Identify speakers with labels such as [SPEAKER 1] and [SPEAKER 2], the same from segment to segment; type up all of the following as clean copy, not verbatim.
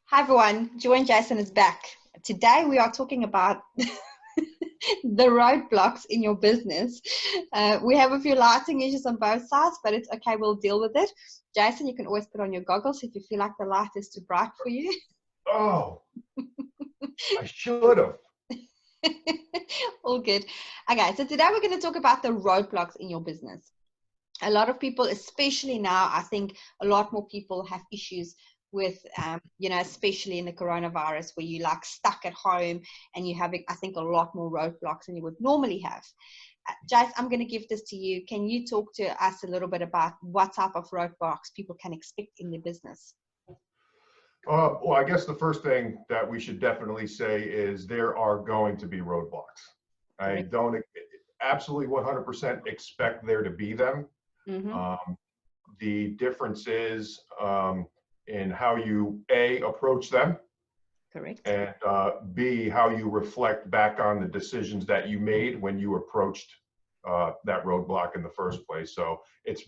[SPEAKER 1] Hi everyone, Joy and Jason is back. Today we are talking about the roadblocks in your business. We have a few lighting issues on both sides, but it's okay, we'll deal with it. Jason, you can always put on your goggles if you feel like the light is too bright for you.
[SPEAKER 2] Oh, I should have.
[SPEAKER 1] All good. Okay, so today we're going to talk about the roadblocks in your business. A lot of people, especially now, I think a lot more people have issues with, especially in the coronavirus, where you're like stuck at home and you have, I think, a lot more roadblocks than you would normally have. Jace, I'm going to give this to you. Can you talk to us a little bit about what type of roadblocks people can expect in their business?
[SPEAKER 2] Well, I guess the first thing that we should definitely say is there are going to be roadblocks. I don't absolutely 100% expect there to be them.
[SPEAKER 1] Mm-hmm.
[SPEAKER 2] The difference is in how you A, approach them.
[SPEAKER 1] Correct.
[SPEAKER 2] And B, how you reflect back on the decisions that you made when you approached that roadblock in the first place. So it's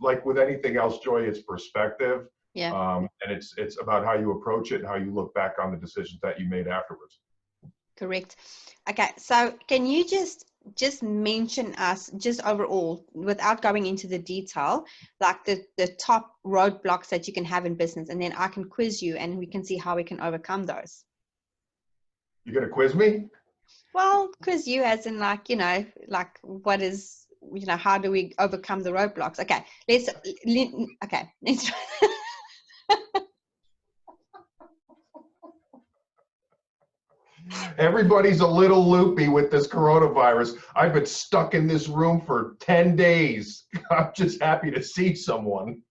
[SPEAKER 2] like with anything else, Joy, it's perspective.
[SPEAKER 1] Yeah.
[SPEAKER 2] And it's about how you approach it and how you look back on the decisions that you made afterwards.
[SPEAKER 1] Correct. Okay, so can you just mention us just overall, without going into the detail, like the top roadblocks that you can have in business, and then I can quiz you and we can see how we can overcome those.
[SPEAKER 2] You're going to quiz me?
[SPEAKER 1] Well, quiz you as in like what is, how do we overcome the roadblocks? Okay, let's
[SPEAKER 2] Everybody's a little loopy with this coronavirus. I've been stuck in this room for 10 days. I'm just happy to see someone.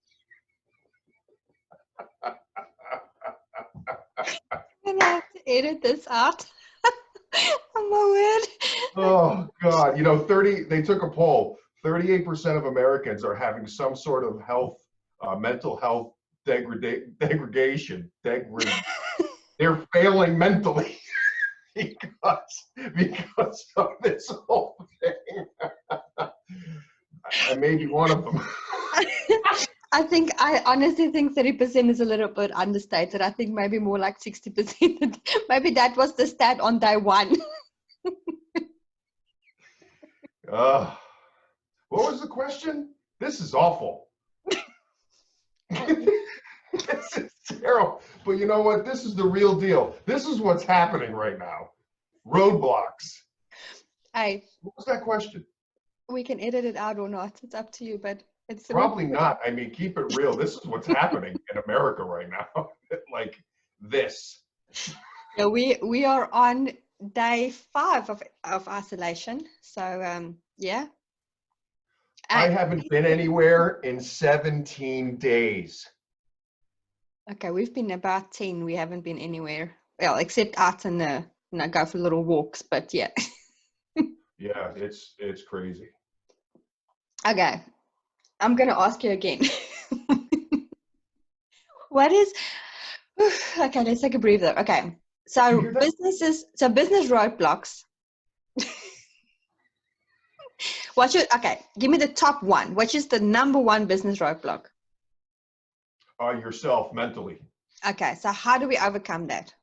[SPEAKER 1] I'm gonna have to edit this out. Oh my word.
[SPEAKER 2] Oh God, they took a poll. 38% of Americans are having some sort of mental health degradation. They're failing mentally because of this whole thing. I may be one of them.
[SPEAKER 1] I honestly think 30% is a little bit understated. I think maybe more like 60%. Maybe that was the stat on day one.
[SPEAKER 2] What was the question? This is awful. This is terrible. But you know what? This is the real deal. This is what's happening right now. Roadblocks.
[SPEAKER 1] Hey,
[SPEAKER 2] what was that question?
[SPEAKER 1] We can edit it out or not. It's up to you, but it's
[SPEAKER 2] probably not. I mean, keep it real. This is what's happening in America right now. Like this.
[SPEAKER 1] Yeah, we are on day 5 of isolation. So yeah.
[SPEAKER 2] I haven't been anywhere in 17 days.
[SPEAKER 1] Okay, we've been about 10. We haven't been anywhere. Well, except out in the, go for little walks, but yeah.
[SPEAKER 2] Yeah, it's crazy.
[SPEAKER 1] Okay, I'm going to ask you again. What is, okay, let's take a breather. Okay, so business roadblocks. Okay, give me the top one. Which is the number one business roadblock?
[SPEAKER 2] Yourself mentally.
[SPEAKER 1] Okay, so how do we overcome that?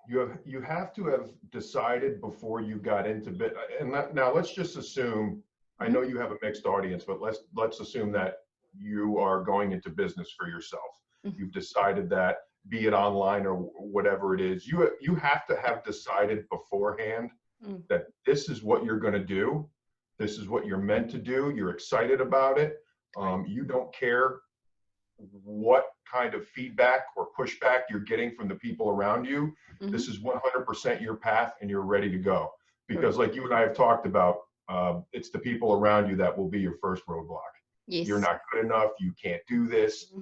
[SPEAKER 2] You have to have decided before you got into it. And now let's just assume, I know you have a mixed audience, but let's assume that you are going into business for yourself. You've decided that, be it online or whatever it is, you have to have decided beforehand that this is what you're going to do. This is what you're meant to do. You're excited about it. You don't care what kind of feedback or pushback you're getting from the people around you. This is 100% your path and you're ready to go. Because like you and I have talked about, it's the people around you that will be your first roadblock.
[SPEAKER 1] Yes.
[SPEAKER 2] You're not good enough. You can't do this.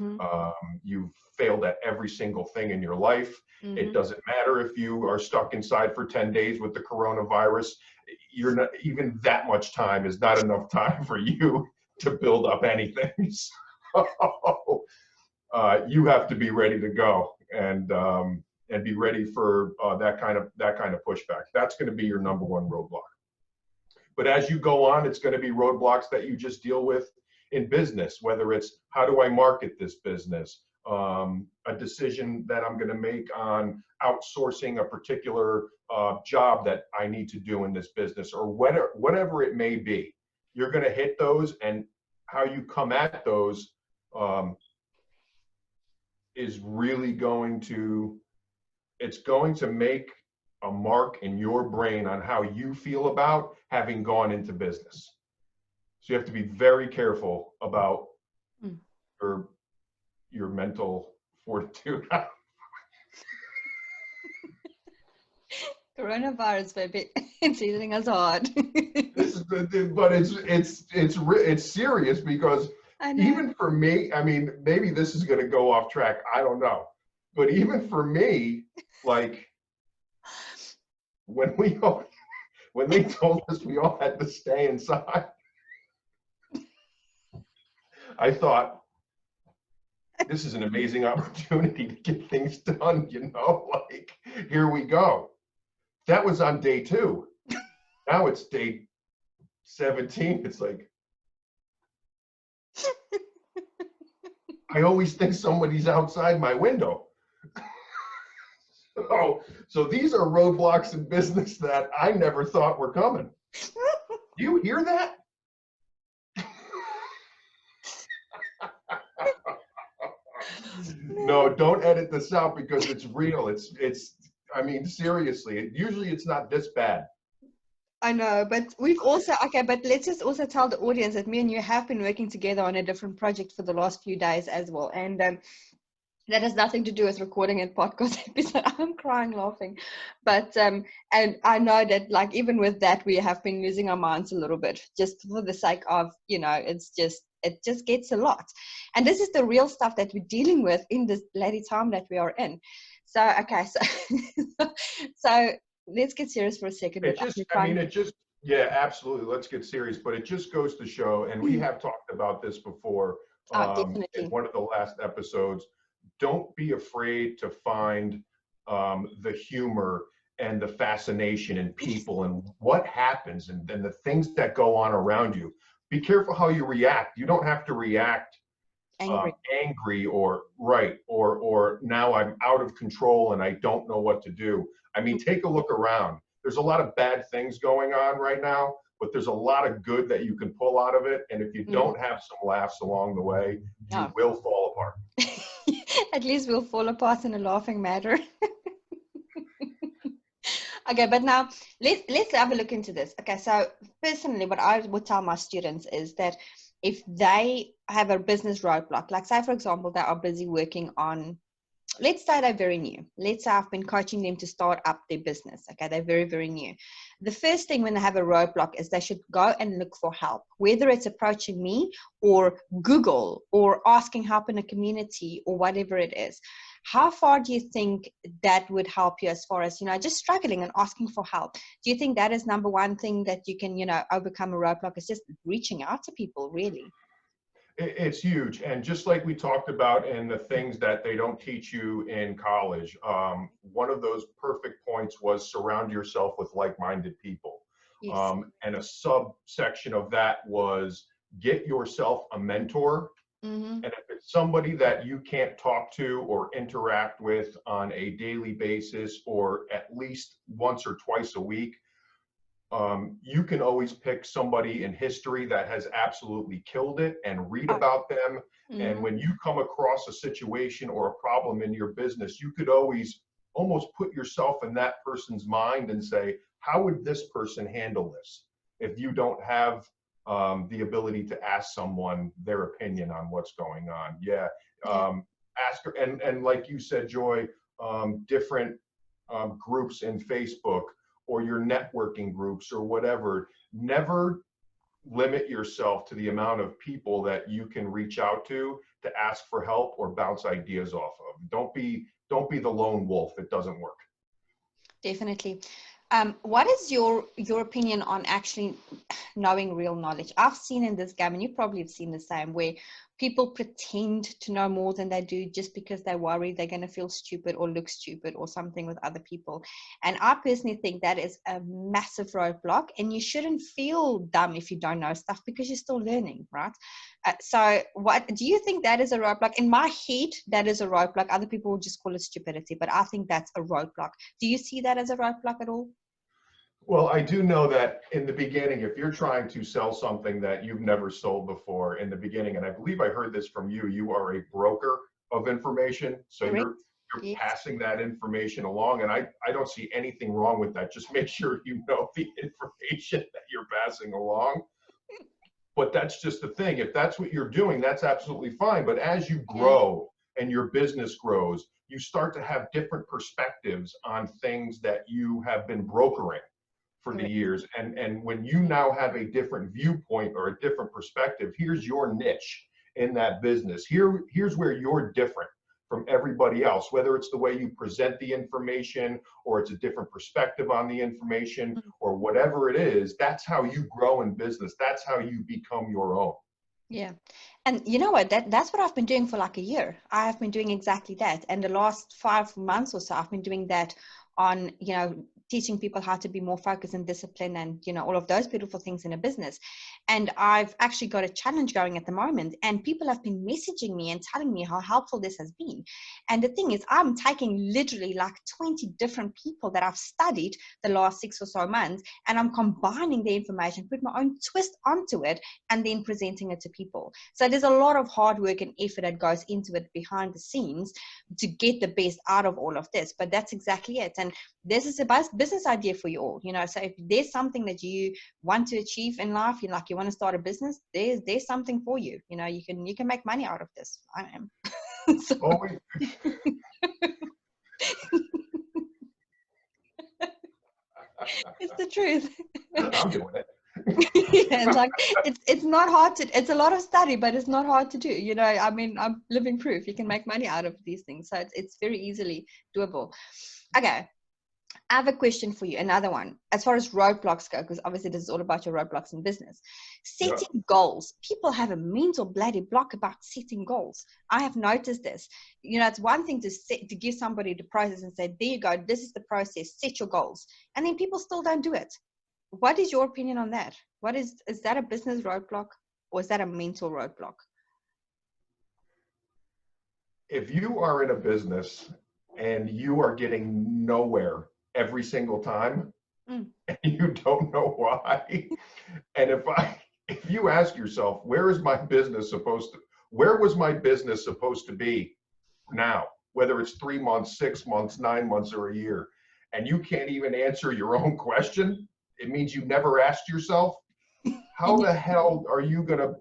[SPEAKER 2] You've failed at every single thing in your life. It doesn't matter if you are stuck inside for 10 days with the coronavirus. You're not, even that much time is not enough time for you to build up anything. So, you have to be ready to go and be ready for that kind of pushback. That's going to be your number one roadblock. But as you go on, it's going to be roadblocks that you just deal with in business, whether it's how do I market this business? a decision that I'm going to make on outsourcing a particular job that I need to do in this business, or whatever it may be. You're going to hit those, and how you come at those is really it's going to make a mark in your brain on how you feel about having gone into business. So you have to be very careful about your mental fortitude.
[SPEAKER 1] Coronavirus, baby, it's hitting us hard.
[SPEAKER 2] But it's serious, because even for me, I mean, maybe this is going to go off track, I don't know, but even for me, like when they told us we all had to stay inside, I thought, this is an amazing opportunity to get things done, like, here we go. That was on day 2. Now it's day 17. It's like, I always think somebody's outside my window. So these are roadblocks in business that I never thought were coming. Do you hear that? No, don't edit this out, because it's real. I mean, seriously, usually it's not this bad.
[SPEAKER 1] I know, but we've also, okay, but let's just also tell the audience that me and you have been working together on a different project for the last few days as well. And that has nothing to do with recording a podcast episode. I'm crying laughing. But, and I know that, like, even with that, we have been losing our minds a little bit, just for the sake of, it just gets a lot. And this is the real stuff that we're dealing with in this bloody time that we are in. So, okay, so let's get serious for a second.
[SPEAKER 2] Yeah, absolutely. Let's get serious. But it just goes to show, and we have talked about this before in one of the last episodes, don't be afraid to find the humor and the fascination in people and what happens, and then the things that go on around you. Be careful how you react. You don't have to react angry or now I'm out of control and I don't know what to do. I mean, take a look around. There's a lot of bad things going on right now, but there's a lot of good that you can pull out of it. And if you don't have some laughs along the way, you will fall apart.
[SPEAKER 1] At least we'll fall apart in a laughing manner. Okay, but now let's have a look into this. Okay, so personally, what I would tell my students is that if they have a business roadblock, like say, for example, they are busy working on, let's say they're very new. Let's say I've been coaching them to start up their business. Okay, they're very, very new. The first thing when they have a roadblock is they should go and look for help, whether it's approaching me or Google or asking help in a community or whatever it is. How far do you think that would help you as far as, just struggling and asking for help? Do you think that is number one thing that you can, overcome a roadblock, is just reaching out to people, really?
[SPEAKER 2] It's huge. And just like we talked about in the things that they don't teach you in college, one of those perfect points was surround yourself with like-minded people. Yes. And a subsection of that was get yourself a mentor. Mm-hmm. And if it's somebody that you can't talk to or interact with on a daily basis or at least once or twice a week, you can always pick somebody in history that has absolutely killed it and read about them. Mm-hmm. And when you come across a situation or a problem in your business, you could always almost put yourself in that person's mind and say, how would this person handle this? If you don't have the ability to ask someone their opinion on what's going on. Yeah. Ask her. And like you said, Joy, different groups in Facebook or your networking groups or whatever, never limit yourself to the amount of people that you can reach out to ask for help or bounce ideas off of. Don't be the lone wolf. It doesn't work.
[SPEAKER 1] Definitely. What is your opinion on actually knowing real knowledge? I've seen in this game, and you probably have seen the same, where People pretend to know more than they do just because they worry they're going to feel stupid or look stupid or something with other people. And I personally think that is a massive roadblock, and you shouldn't feel dumb if you don't know stuff, because you're still learning, right? So what do you think that is a roadblock? In my head, that is a roadblock. Other people will just call it stupidity, but I think that's a roadblock. Do you see that as a roadblock at all?
[SPEAKER 2] Well, I do know that in the beginning, if you're trying to sell something that you've never sold before in the beginning, and I believe I heard this from you, you are a broker of information. So
[SPEAKER 1] Correct.
[SPEAKER 2] you're
[SPEAKER 1] Yes.
[SPEAKER 2] passing that information along. And I don't see anything wrong with that. Just make sure you know the information that you're passing along. But that's just the thing. If that's what you're doing, that's absolutely fine. But as you grow and your business grows, you start to have different perspectives on things that you have been brokering for the years. And when you now have a different viewpoint or a different perspective, here's your niche in that business. Here's where you're different from everybody else, whether it's the way you present the information or it's a different perspective on the information or whatever it is. That's how you grow in business. That's how you become your own.
[SPEAKER 1] Yeah. And you know what, that's what I've been doing for like a year. I have been doing exactly that. And the last 5 months or so, I've been doing that on, teaching people how to be more focused and disciplined and, all of those beautiful things in a business. And I've actually got a challenge going at the moment, and people have been messaging me and telling me how helpful this has been. And the thing is, I'm taking literally like 20 different people that I've studied the last 6 or so months, and I'm combining the information, put my own twist onto it, and then presenting it to people. So there's a lot of hard work and effort that goes into it behind the scenes to get the best out of all of this. But that's exactly it. And this is a business idea for you all. So if there's something that you want to achieve in life, you want to start a business, there's something for you. You can make money out of this. I am. So.
[SPEAKER 2] Always.
[SPEAKER 1] It's the truth.
[SPEAKER 2] I'm doing it.
[SPEAKER 1] Yeah, it's not hard to, it's a lot of study, but it's not hard to do. I'm living proof you can make money out of these things. So it's very easily doable. Okay. I have a question for you, another one. As far as roadblocks go, because obviously this is all about your roadblocks in business. Setting goals. People have a mental bloody block about setting goals. I have noticed this. It's one thing to give somebody the process and say, there you go, this is the process, set your goals. And then people still don't do it. What is your opinion on that? Is that a business roadblock, or is that a mental roadblock?
[SPEAKER 2] If you are in a business and you are getting nowhere every single time, and you don't know why, and if you ask yourself, where was my business supposed to be now, whether it's 3 months, 6 months, 9 months, or a year, and you can't even answer your own question, it means you never asked yourself, how the hell are you gonna,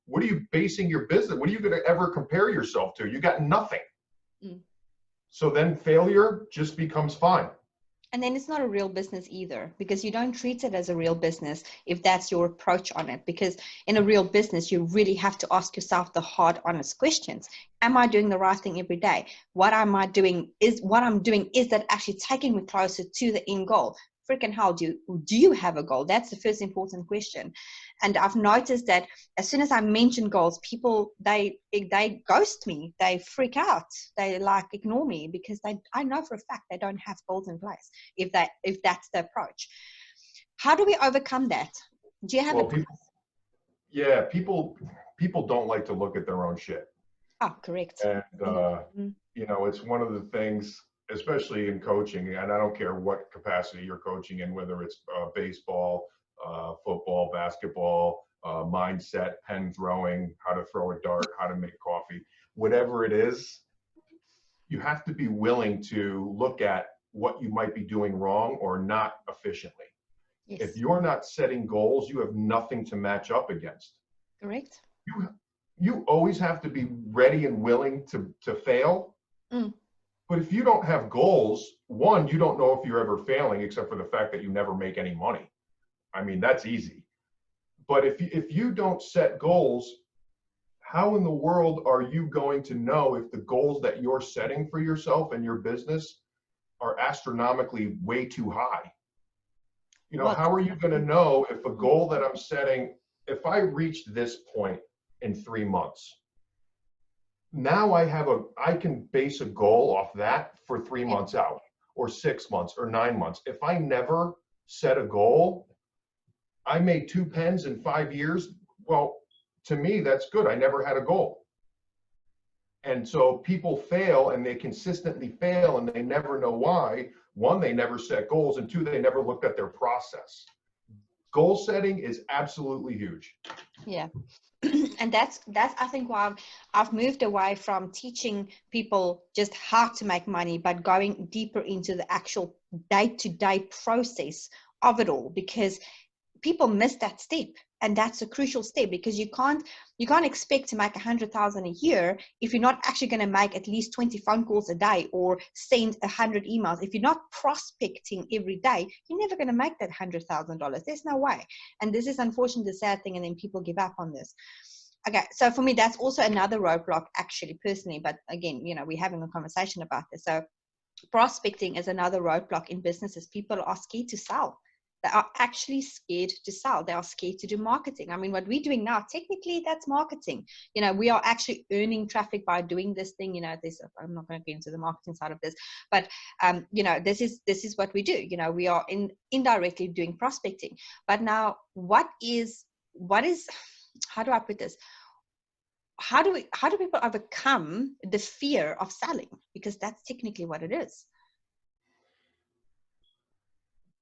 [SPEAKER 2] what are you basing your business, what are you gonna ever compare yourself to? You got nothing. So then failure just becomes fine.
[SPEAKER 1] And then it's not a real business either, because you don't treat it as a real business if that's your approach on it. Because in a real business, you really have to ask yourself the hard, honest questions. Am I doing the right thing every day? What I'm doing, is that actually taking me closer to the end goal? Freaking hell, do you have a goal? That's the first important question. And I've noticed that as soon as I mention goals, people, they ghost me. They freak out. They ignore me, because I know for a fact they don't have goals in place if that's the approach. How do we overcome that? Do you have
[SPEAKER 2] people don't like to look at their own shit.
[SPEAKER 1] Oh, correct.
[SPEAKER 2] And it's one of the things, especially in coaching, and I don't care what capacity you're coaching in, whether it's baseball, football, basketball, mindset, pen throwing, how to throw a dart, how to make coffee, whatever it is, you have to be willing to look at what you might be doing wrong or not efficiently. Yes. If you're not setting goals, you have nothing to match up against.
[SPEAKER 1] Correct.
[SPEAKER 2] You always have to be ready and willing to fail. But if you don't have goals, one, you don't know if you're ever failing, except for the fact that you never make any money. I mean, that's easy. But if you don't set goals, how in the world are you going to know if the goals that you're setting for yourself and your business are astronomically way too high? How are you going to know if a goal that I'm setting, if I reached this point in 3 months, now I can base a goal off that for 3 months out, or 6 months, or 9 months. If I never set a goal, I made 2 pens in 5 years. Well, to me, that's good. I never had a goal. And so people fail, and they consistently fail, and they never know why. One, they never set goals, and two, they never looked at their process. Goal setting is absolutely huge.
[SPEAKER 1] Yeah. And that's I think why I've moved away from teaching people just how to make money, but going deeper into the actual day-to-day process of it all, because people miss that step, and that's a crucial step, because you can't expect to make 100,000 a year if you're not actually going to make at least 20 phone calls a day or send 100 emails. If you're not prospecting every day, you're never going to make that $100,000. There's no way. And this is unfortunately the sad thing, and then people give up on this. Okay, so for me, that's also another roadblock, actually, personally. But again, we're having a conversation about this. So prospecting is another roadblock in businesses. People are scared to sell. They are actually scared to sell. They are scared to do marketing. I mean, what we're doing now, technically, that's marketing. We are actually earning traffic by doing this thing. I'm not going to get into the marketing side of this, but this is what we do. We are indirectly doing prospecting. But now, what is? How do I put this? How do people overcome the fear of selling? Because that's technically what it is.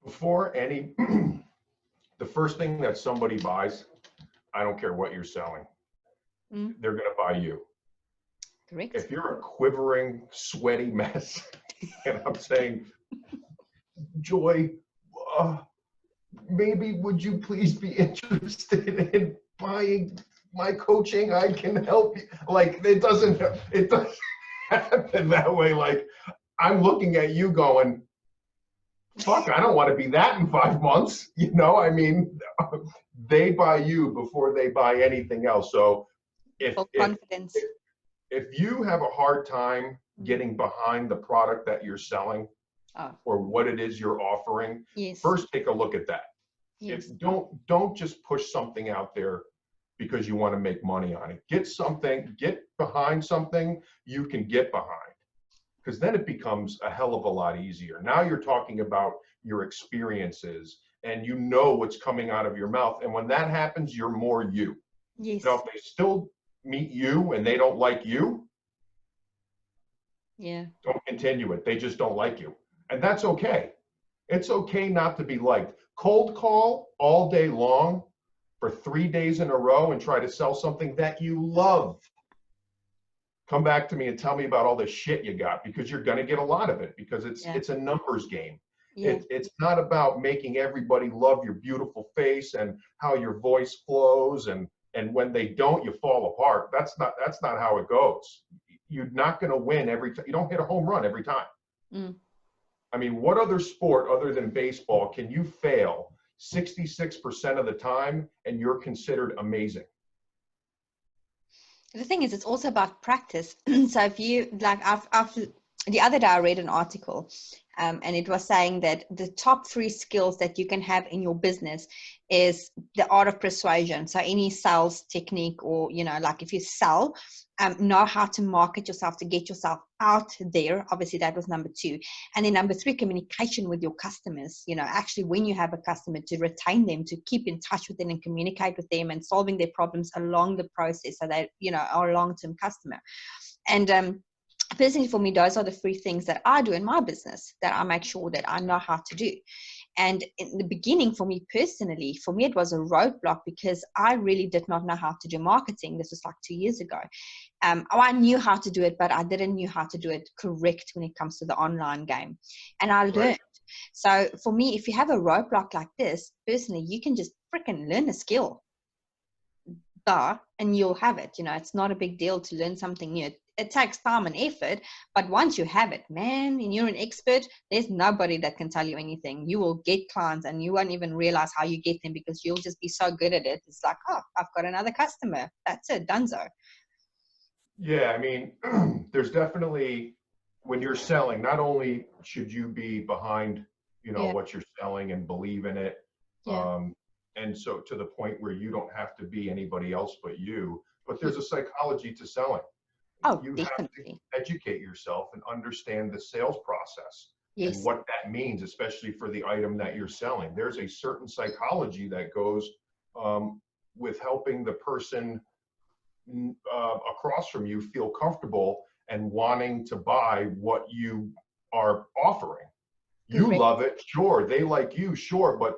[SPEAKER 2] Before any, the first thing that somebody buys, I don't care what you're selling, they're going to buy you.
[SPEAKER 1] Correct.
[SPEAKER 2] If you're a quivering, sweaty mess, and I'm saying, Joy, maybe would you please be interested in buying my coaching? I can help you. Like, it doesn't happen that way. Like, I'm looking at you going, fuck, I don't want to be that in 5 months. I mean, they buy you before they buy anything else. So if you have a hard time getting behind the product that you're selling or what it is you're offering, first take a look at that. Yes. Don't just push something out there because you want to make money on it. Get behind something you can get behind. Because then it becomes a hell of a lot easier. Now you're talking about your experiences, and you know what's coming out of your mouth. And when that happens, you're more you.
[SPEAKER 1] Yes.
[SPEAKER 2] Now, if they still meet you and they don't like you, don't continue it. They just don't like you. And that's okay. It's okay not to be liked. Cold call all day long for 3 days in a row and try to sell something that you love. Come back to me and tell me about all the shit you got, because you're going to get a lot of it, because it's a numbers game. It's not about making everybody love your beautiful face and how your voice flows, and when they don't, you fall apart. That's not how it goes. You're not going to win every time. You don't hit a home run every time. I mean, what other sport other than baseball can you fail 66% of the time and you're considered amazing?
[SPEAKER 1] The thing is, it's also about practice. So if you the other day I read an article, and it was saying that the top 3 skills that you can have in your business is the art of persuasion. So any sales technique, or like if you sell, know how to market yourself, to get yourself out there. Obviously, that was number 2. And then number 3, communication with your customers. Actually, when you have a customer, to retain them, to keep in touch with them and communicate with them, and solving their problems along the process, so they are a long-term customer. And personally, for me, those are the 3 things that I do in my business, that I make sure that I know how to do. And in the beginning, for me personally, it was a roadblock, because I really did not know how to do marketing. This was like 2 years ago. I knew how to do it, but I didn't know how to do it correct when it comes to the online game. And I learned. Right. So for me, if you have a roadblock like this, personally, you can just freaking learn a skill. And you'll have it. It's not a big deal to learn something new. It takes time and effort, but once you have it, man, and you're an expert, there's nobody that can tell you anything. You will get clients and you won't even realize how you get them, because you'll just be so good at it. It's like, oh, I've got another customer. That's it, donezo.
[SPEAKER 2] Yeah, I mean, there's definitely, when you're selling, not only should you be behind, what you're selling and believe in it. And so to the point where you don't have to be anybody else but you, but there's a psychology to selling.
[SPEAKER 1] Oh,
[SPEAKER 2] You have
[SPEAKER 1] definitely.
[SPEAKER 2] to educate yourself and understand the sales process and
[SPEAKER 1] Yes.
[SPEAKER 2] what that means, especially for the item that you're selling. There's a certain psychology that goes with helping the person across from you feel comfortable and wanting to buy what you are offering. You
[SPEAKER 1] Correct.
[SPEAKER 2] love it, sure. They like you, sure, but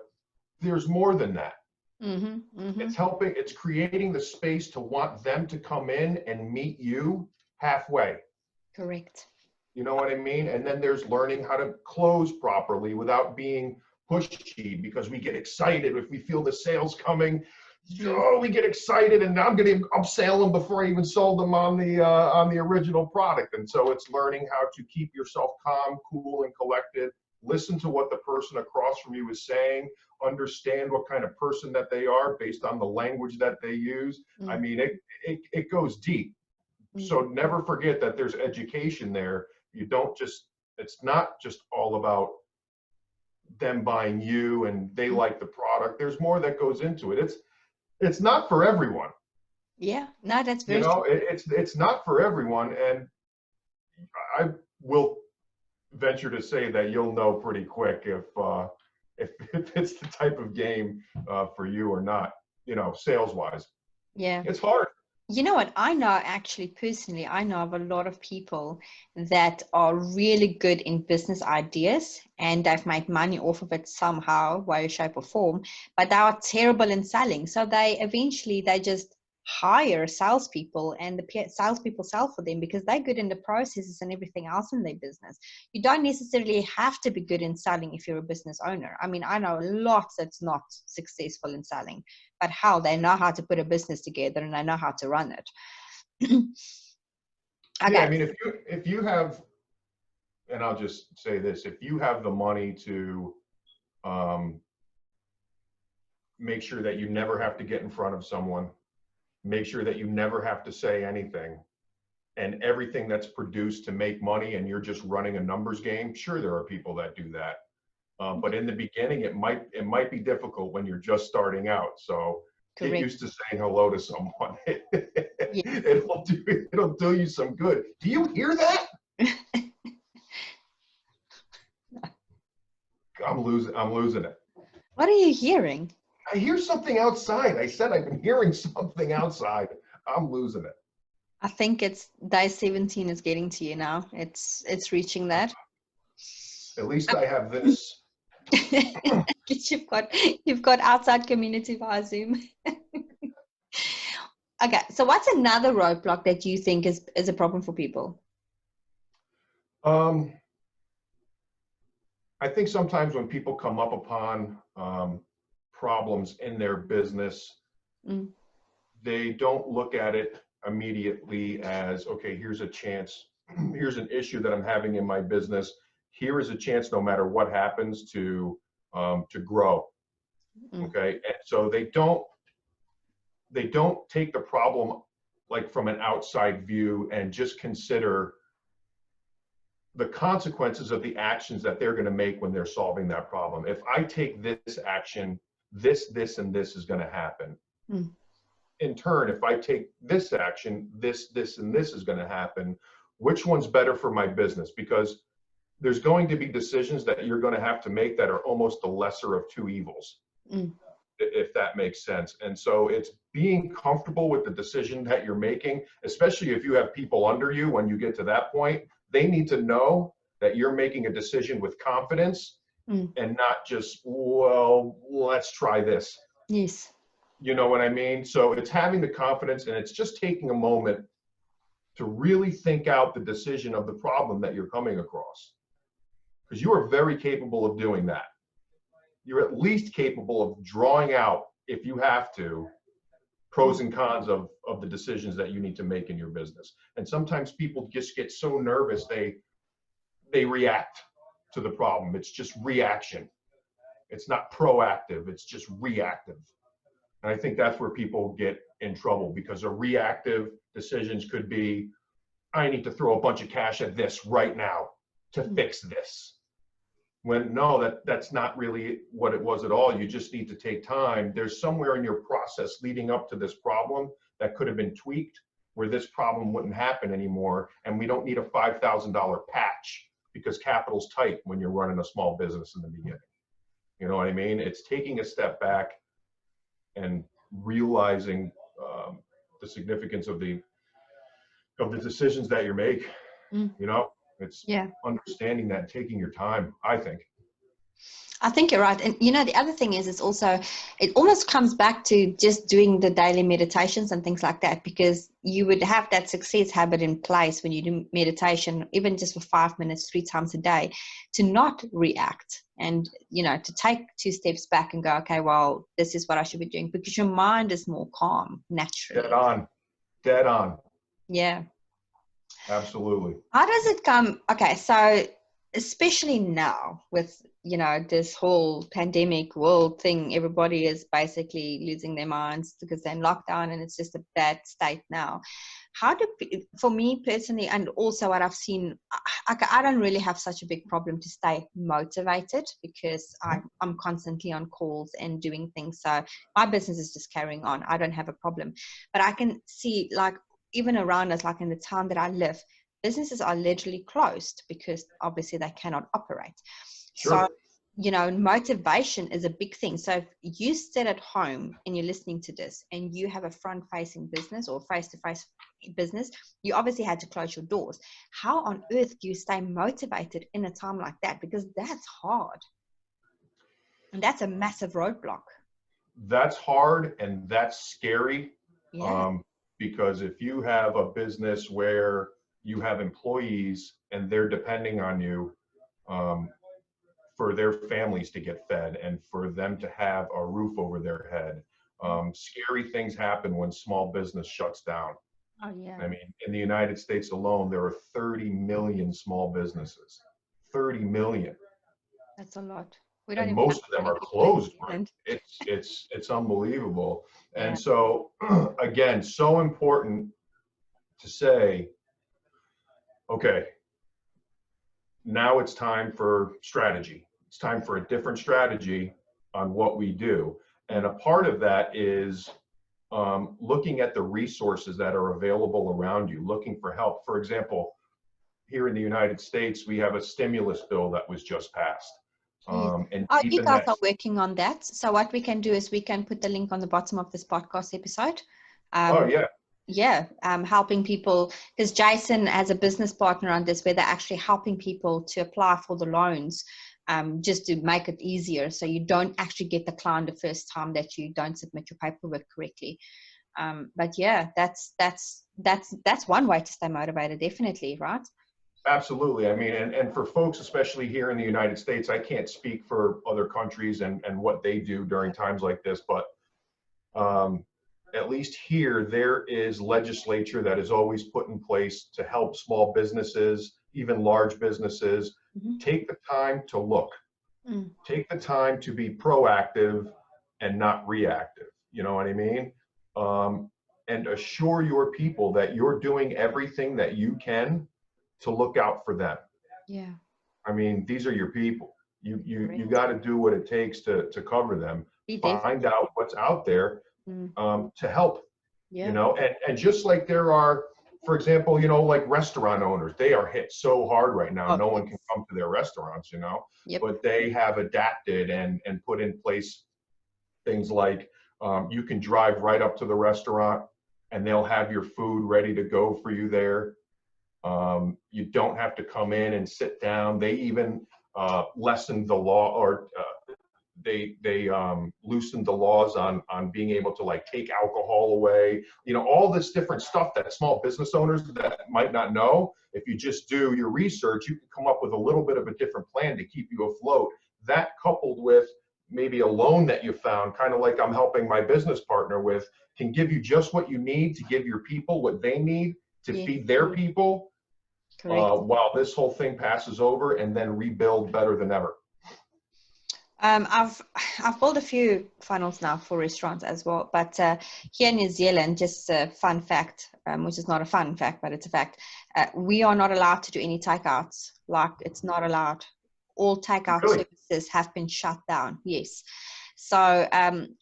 [SPEAKER 2] there's more than that.
[SPEAKER 1] Mm-hmm. Mm-hmm.
[SPEAKER 2] It's helping, it's creating the space to want them to come in and meet you halfway.
[SPEAKER 1] Correct.
[SPEAKER 2] You know what I mean? And then there's learning how to close properly without being pushy, because we get excited if we feel the sales coming.
[SPEAKER 1] Yes.
[SPEAKER 2] Oh, we get excited, and I'm going to upsell them before I even sold them on the original product. And so it's learning how to keep yourself calm, cool, and collected. Listen to what the person across from you is saying. Understand what kind of person that they are based on the language that they use. I
[SPEAKER 1] Mm-hmm.
[SPEAKER 2] mean, it goes deep. So never forget that there's education there. You don't just, it's not just all about them buying you and they like the product. There's more that goes into it. It's not for everyone.
[SPEAKER 1] Yeah. No, that's
[SPEAKER 2] You
[SPEAKER 1] very
[SPEAKER 2] know,
[SPEAKER 1] true.
[SPEAKER 2] it's not for everyone. And I will venture to say that you'll know pretty quick if it's the type of game for you or not, you know, sales wise.
[SPEAKER 1] Yeah.
[SPEAKER 2] It's hard.
[SPEAKER 1] You know what? I know actually personally, I know of a lot of people that are really good in business ideas and they've made money off of it somehow, way, shape, or form, but they are terrible in selling. So they just hire salespeople and the salespeople sell for them because they're good in the processes and everything else in their business. You don't necessarily have to be good in selling if you're a business owner. I mean, I know lots that's not successful in selling, but how they know how to put a business together and they know how to run it.
[SPEAKER 2] Yeah, I
[SPEAKER 1] Okay.
[SPEAKER 2] mean, if you have, and I'll just say this, if you have the money to um, make sure that you never have to get in front of someone, make sure that you never have to say anything, and everything that's produced to make money and you're just running a numbers game, sure, there are people that do that. But in the beginning, it might be difficult when you're just starting out. So get
[SPEAKER 1] Correct.
[SPEAKER 2] used to saying hello to someone.
[SPEAKER 1] Yeah.
[SPEAKER 2] It'll do you some good. Do you hear that? I'm losing it.
[SPEAKER 1] What are you hearing?
[SPEAKER 2] I hear something outside. I said I've been hearing something outside. I'm losing it.
[SPEAKER 1] I think it's day 17 is getting to you now. It's reaching that.
[SPEAKER 2] At least I have this.
[SPEAKER 1] You've got outside community via Zoom. Okay, so what's another roadblock that you think is a problem for people?
[SPEAKER 2] Um, I think sometimes when people come up upon problems in their business,
[SPEAKER 1] Mm,
[SPEAKER 2] they don't look at it immediately as, okay, here's a chance, here's an issue that I'm having in my business. Here is a chance, no matter what happens, to grow.
[SPEAKER 1] mm,
[SPEAKER 2] Okay, and so they don't take the problem like from an outside view and just consider the consequences of the actions that they're going to make when they're solving that problem. If I take this action, this, and this is going to happen.
[SPEAKER 1] mm,
[SPEAKER 2] In turn, if I take this action, this, and this is going to happen. Which one's better for my business? Because there's going to be decisions that you're going to have to make that are almost the lesser of two evils,
[SPEAKER 1] mm.
[SPEAKER 2] if that makes sense. And so it's being comfortable with the decision that you're making, especially if you have people under you. When you get to that point, they need to know that you're making a decision with confidence
[SPEAKER 1] Mm.
[SPEAKER 2] and not just, well, let's try this.
[SPEAKER 1] Yes.
[SPEAKER 2] You know what I mean? So it's having the confidence, and it's just taking a moment to really think out the decision of the problem that you're coming across. Because you are very capable of doing that. You're at least capable of drawing out, if you have to, pros and cons of the decisions that you need to make in your business. And sometimes people just get so nervous, they react to the problem. It's just reaction. It's not proactive, it's just reactive. And I think that's where people get in trouble, because a reactive decisions could be, I need to throw a bunch of cash at this right now to fix this. When no, that's not really what it was at all. You just need to take time. There's somewhere in your process leading up to this problem that could have been tweaked, where this problem wouldn't happen anymore, and we don't need a $5,000 patch because capital's tight when you're running a small business in the beginning. You know what I mean? It's taking a step back and realizing the significance of the decisions that you make. You know, it's understanding that and taking your time, I think.
[SPEAKER 1] I think you're right. And, you know, the other thing is, it's also, it almost comes back to just doing the daily meditations and things like that, because you would have that success habit in place when you do meditation, even just for 5 minutes, 3 times a day, to not react and, you know, to take 2 steps back and go, okay, well, this is what I should be doing, because your mind is more calm naturally.
[SPEAKER 2] Dead on.
[SPEAKER 1] Yeah.
[SPEAKER 2] Absolutely.
[SPEAKER 1] How does it come? Okay. So especially now with, you know, this whole pandemic world thing, everybody is basically losing their minds because they're in lockdown and it's just a bad state now. How do, for me personally, and also what I've seen, I don't really have such a big problem to stay motivated because I'm constantly on calls and doing things. So my business is just carrying on. I don't have a problem, but I can see, like, even around us, like in the town that I live, businesses are literally closed because obviously they cannot operate.
[SPEAKER 2] Sure.
[SPEAKER 1] So, you know, motivation is a big thing. So if you sit at home and you're listening to this and you have a front-facing business or face-to-face business, you obviously had to close your doors. How on earth do you stay motivated in a time like that? Because that's hard. And that's a massive roadblock.
[SPEAKER 2] That's hard and that's scary.
[SPEAKER 1] Yeah.
[SPEAKER 2] Because if you have a business where you have employees and they're depending on you for their families to get fed and for them to have a roof over their head, scary things happen when small business shuts down.
[SPEAKER 1] Oh, yeah.
[SPEAKER 2] I mean, in the United States alone, there are 30 million small businesses. 30 million.
[SPEAKER 1] That's a lot. We don't
[SPEAKER 2] And
[SPEAKER 1] even
[SPEAKER 2] most of them are closed. Right? It's unbelievable.
[SPEAKER 1] Yeah.
[SPEAKER 2] And so, again, so important to say, okay, now it's time for strategy. It's time for a different strategy on what we do. And a part of that is looking at the resources that are available around you, looking for help. For example, here in the United States, we have a stimulus bill that was just passed. And
[SPEAKER 1] you guys are working on that. So what we can do is we can put the link on the bottom of this podcast episode.
[SPEAKER 2] Oh, yeah.
[SPEAKER 1] Yeah, helping people, because Jason has a business partner on this where they're actually helping people to apply for the loans, just to make it easier, so you don't actually get the client the first time that you don't submit your paperwork correctly. But yeah, that's one way to stay motivated, definitely, right?
[SPEAKER 2] Absolutely. I mean, and for folks, especially here in the United States, I can't speak for other countries and what they do during times like this, but at least here, there is legislature that is always put in place to help small businesses, even large businesses, take the time to look, take the time to be proactive and not reactive. You know what I mean? And assure your people that you're doing everything that you can to look out for them.
[SPEAKER 1] Yeah.
[SPEAKER 2] I mean, these are your people. You got to do what it takes to cover them. Find out what's out there to help.
[SPEAKER 1] Yeah.
[SPEAKER 2] You know, and just like there are, for example, you know, like restaurant owners, they are hit so hard right now. No one can come to their restaurants, you know, but they have adapted and put in place things like you can drive right up to the restaurant and they'll have your food ready to go for you there. You don't have to come in and sit down. They even lessened the law, or they loosened the laws on being able to like take alcohol away. You know, all this different stuff that small business owners that might not know. If you just do your research, you can come up with a little bit of a different plan to keep you afloat. That coupled with maybe a loan that you found, kind of like I'm helping my business partner with, can give you just what you need to give your people what they need to feed their people. While this whole thing passes over, and then rebuild better than ever.
[SPEAKER 1] I've built a few funnels now for restaurants as well, but here in New Zealand, just a fun fact, which is not a fun fact, but it's a fact, we are not allowed to do any takeouts. Like, it's not allowed. All takeout services have been shut down. Yes. So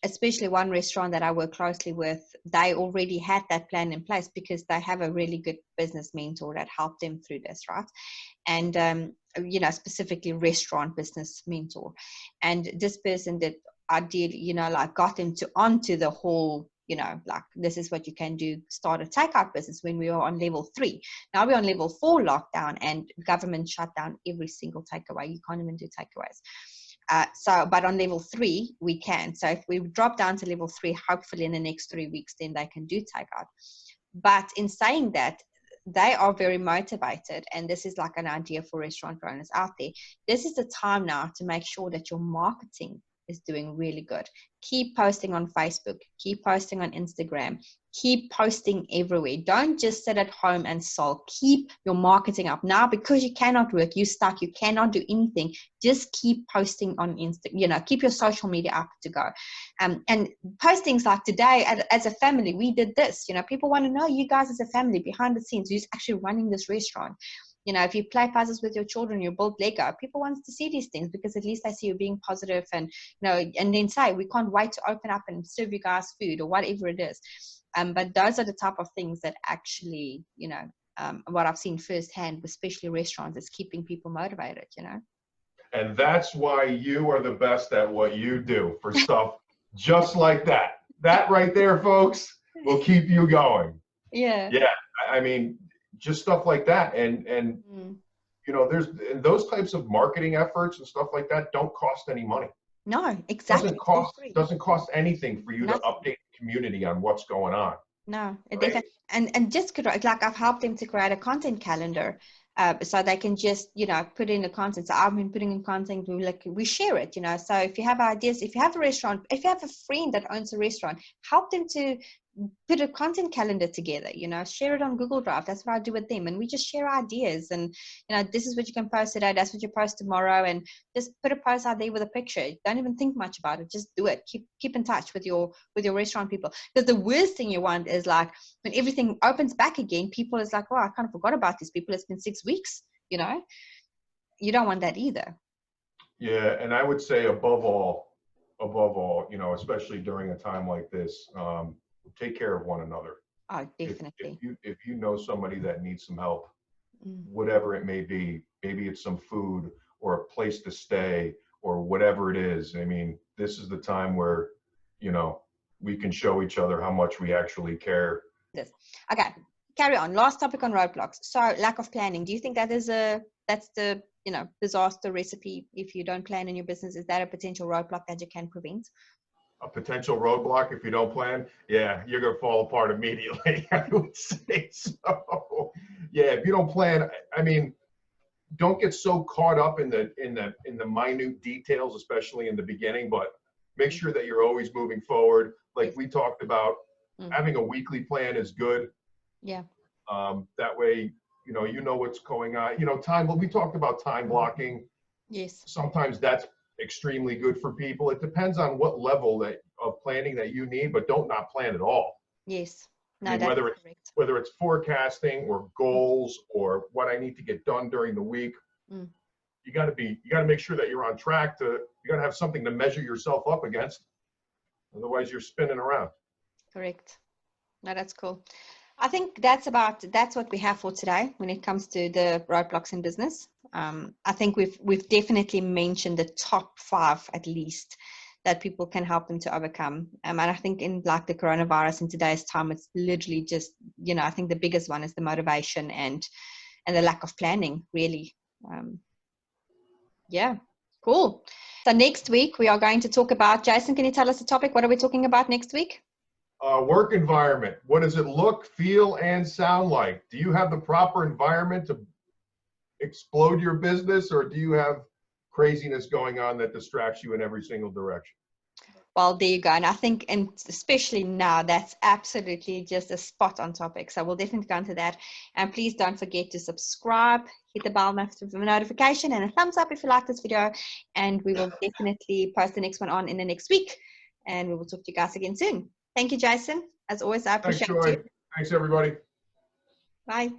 [SPEAKER 1] especially one restaurant that I work closely with, they already had that plan in place because they have a really good business mentor that helped them through this, right? And specifically restaurant business mentor. And this person did ideally, like got them onto the whole, like this is what you can do, start a takeout business when we were on level 3. Now we're on level 4 lockdown and government shut down every single takeaway. You can't even do takeaways. But on level 3, we can. So if we drop down to level 3, hopefully in the next 3 weeks, then they can do takeout. But in saying that, they are very motivated. And this is like an idea for restaurant owners out there. This is the time now to make sure that your marketing is doing really good. Keep posting on Facebook, keep posting on Instagram, keep posting everywhere. Don't just sit at home and sulk. Keep your marketing up. Now, because you cannot work, you're stuck, you cannot do anything, just keep posting on Insta, keep your social media up to go. And postings like today, as a family, we did this. People want to know you guys as a family behind the scenes, who's actually running this restaurant. If you play puzzles with your children, you build Lego, people want to see these things because at least they see you being positive and, and then say, we can't wait to open up and serve you guys food or whatever it is. But those are the type of things that actually, what I've seen firsthand, especially restaurants, is keeping people motivated,
[SPEAKER 2] And that's why you are the best at what you do for stuff just like that. That right there, folks, will keep you going.
[SPEAKER 1] Yeah.
[SPEAKER 2] Yeah. I mean, just stuff like that. And there's those types of marketing efforts and stuff like that don't cost any money.
[SPEAKER 1] No, exactly.
[SPEAKER 2] Doesn't cost anything for you
[SPEAKER 1] Nothing.
[SPEAKER 2] to update the community on what's going on.
[SPEAKER 1] No,
[SPEAKER 2] Right?
[SPEAKER 1] and just like I've helped them to create a content calendar, so they can just put in the content. So I've been putting in content. We share it. So if you have ideas, if you have a restaurant, if you have a friend that owns a restaurant, help them to put a content calendar together. Share it on Google Drive. That's what I do with them, and we just share ideas. And this is what you can post today. That's what you post tomorrow, and just put a post out there with a picture. Don't even think much about it. Just do it. Keep in touch with your restaurant people. Because the worst thing you want is like when everything opens back again, people is like, oh, I kind of forgot about these people. It's been 6 weeks. You don't want that either.
[SPEAKER 2] Yeah, and I would say above all, especially during a time like this, take care of one another.
[SPEAKER 1] Oh, definitely.
[SPEAKER 2] If you know somebody that needs some help, whatever it may be, maybe it's some food or a place to stay or whatever it is. I mean, this is the time where, we can show each other how much we actually care.
[SPEAKER 1] Yes. Okay, carry on. Last topic on roadblocks. So lack of planning. Do you think that's the disaster recipe? If you don't plan in your business, is that a potential roadblock that you can prevent?
[SPEAKER 2] A potential roadblock if you don't plan? Yeah, you're gonna fall apart immediately. I would say so. Yeah, if you don't plan, I mean, don't get so caught up in the minute details, especially in the beginning, but make sure that you're always moving forward. Like we talked about, having a weekly plan is good.
[SPEAKER 1] Yeah.
[SPEAKER 2] That way, you know what's going on. We talked about time blocking.
[SPEAKER 1] Yes.
[SPEAKER 2] Sometimes that's extremely good for people. It depends on what level of planning that you need, but don't not plan at all.
[SPEAKER 1] Yes. No,
[SPEAKER 2] I mean,
[SPEAKER 1] correct.
[SPEAKER 2] whether it's forecasting or goals or what I need to get done during the week, you got to make sure that you're on track. You got to have something to measure yourself up against. Otherwise, you're spinning around.
[SPEAKER 1] Correct. No, that's cool. I think that's what we have for today when it comes to the roadblocks in business. I think we've definitely mentioned the top 5 at least that people can help them to overcome. And I think in like the coronavirus in today's time, it's literally just, I think the biggest one is the motivation and the lack of planning, really. Yeah, cool. So next week we are going to talk about, Jason, can you tell us the topic? What are we talking about next week?
[SPEAKER 2] Work environment. What does it look, feel, and sound like? Do you have the proper environment to explode your business, or do you have craziness going on that distracts you in every single direction?
[SPEAKER 1] Well, there you go. And I think, and especially now, that's absolutely just a spot on topic. So we'll definitely go into that. And please don't forget to subscribe, hit the bell notification, and a thumbs up if you like this video. And we will definitely post the next one on in the next week. And we will talk to you guys again soon. Thank you, Jason. As always, I appreciate you.
[SPEAKER 2] Thanks, everybody.
[SPEAKER 1] Bye.